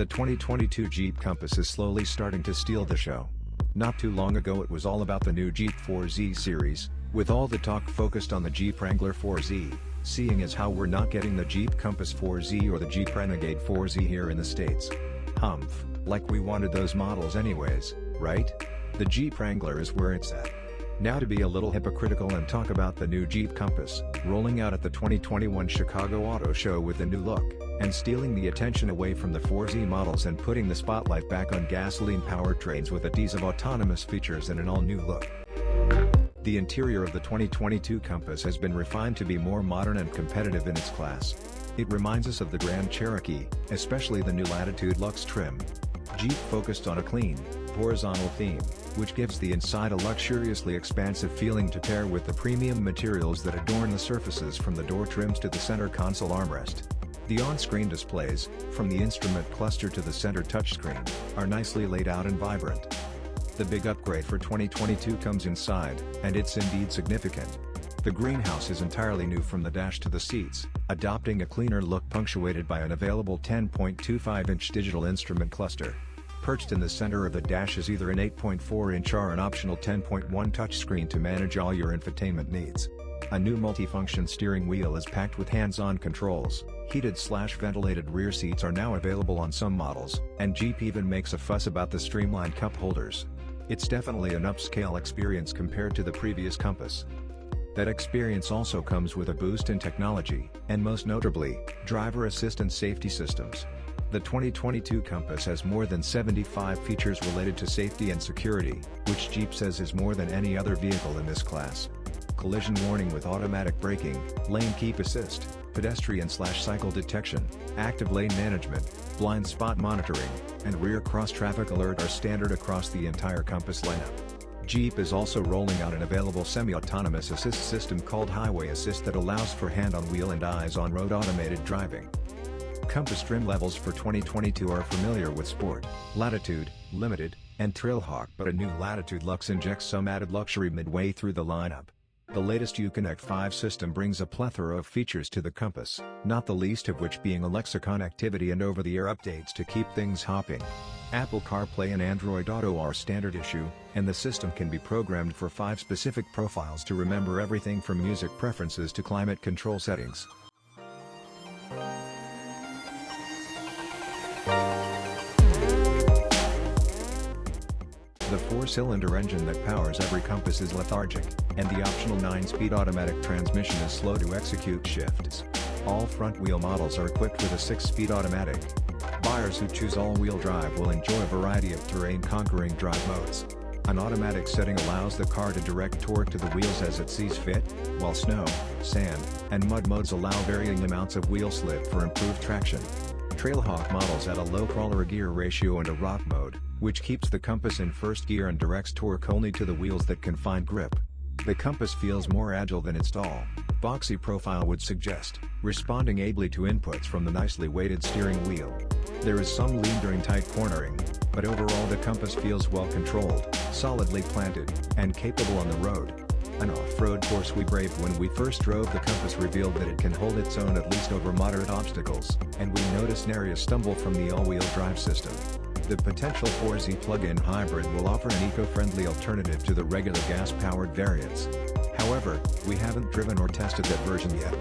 The 2022 Jeep Compass is slowly starting to steal the show. Not too long ago it was all about the new Jeep 4Z series, with all the talk focused on the Jeep Wrangler 4Z, seeing as how we're not getting the Jeep Compass 4Z or the Jeep Renegade 4Z here in the States. Humph, like we wanted those models anyways, right? The Jeep Wrangler is where it's at. Now to be a little hypocritical and talk about the new Jeep Compass, rolling out at the 2021 Chicago Auto Show with a new look, and stealing the attention away from the 4Z models and putting the spotlight back on gasoline powertrains with a tease of autonomous features and an all-new look. The interior of the 2022 Compass has been refined to be more modern and competitive in its class. It reminds us of the Grand Cherokee, especially the new Latitude Luxe trim. Jeep focused on a clean, horizontal theme, which gives the inside a luxuriously expansive feeling to pair with the premium materials that adorn the surfaces from the door trims to the center console armrest. The on-screen displays, from the instrument cluster to the center touchscreen, are nicely laid out and vibrant. The big upgrade for 2022 comes inside, and it's indeed significant. The greenhouse is entirely new from the dash to the seats, adopting a cleaner look punctuated by an available 10.25-inch digital instrument cluster. Perched in the center of the dash is either an 8.4-inch or an optional 10.1 touchscreen to manage all your infotainment needs. A new multifunction steering wheel is packed with hands-on controls. Heated/ventilated rear seats are now available on some models, and Jeep even makes a fuss about the streamlined cup holders. It's definitely an upscale experience compared to the previous Compass. That experience also comes with a boost in technology, and most notably, driver assistance safety systems. The 2022 Compass has more than 75 features related to safety and security, which Jeep says is more than any other vehicle in this class. Collision warning with automatic braking, lane keep assist, pedestrian/cycle detection, active lane management, blind spot monitoring, and rear cross-traffic alert are standard across the entire Compass lineup. Jeep is also rolling out an available semi-autonomous assist system called Highway Assist that allows for hand-on-wheel and eyes-on-road automated driving. Compass trim levels for 2022 are familiar with Sport, Latitude, Limited, and Trailhawk, but a new Latitude Luxe injects some added luxury midway through the lineup. The latest Uconnect 5 system brings a plethora of features to the Compass, not the least of which being Alexa connectivity and over-the-air updates to keep things hopping. Apple CarPlay and Android Auto are standard issue, and the system can be programmed for 5 specific profiles to remember everything from music preferences to climate control settings. The 4-cylinder engine that powers every Compass is lethargic, and the optional 9-speed automatic transmission is slow to execute shifts. All front-wheel models are equipped with a 6-speed automatic. Buyers who choose all-wheel drive will enjoy a variety of terrain-conquering drive modes. An automatic setting allows the car to direct torque to the wheels as it sees fit, while snow, sand, and mud modes allow varying amounts of wheel slip for improved traction. Trailhawk models add a low crawler gear ratio and a rock mode, which keeps the Compass in first gear and directs torque only to the wheels that can find grip. The Compass feels more agile than its tall, boxy profile would suggest, responding ably to inputs from the nicely weighted steering wheel. There is some lean during tight cornering, but overall the Compass feels well controlled, solidly planted, and capable on the road. An off-road course we braved when we first drove the Compass revealed that it can hold its own at least over moderate obstacles, and we noticed nary a stumble from the all-wheel drive system. The potential 4Z plug-in hybrid will offer an eco-friendly alternative to the regular gas-powered variants. However, we haven't driven or tested that version yet.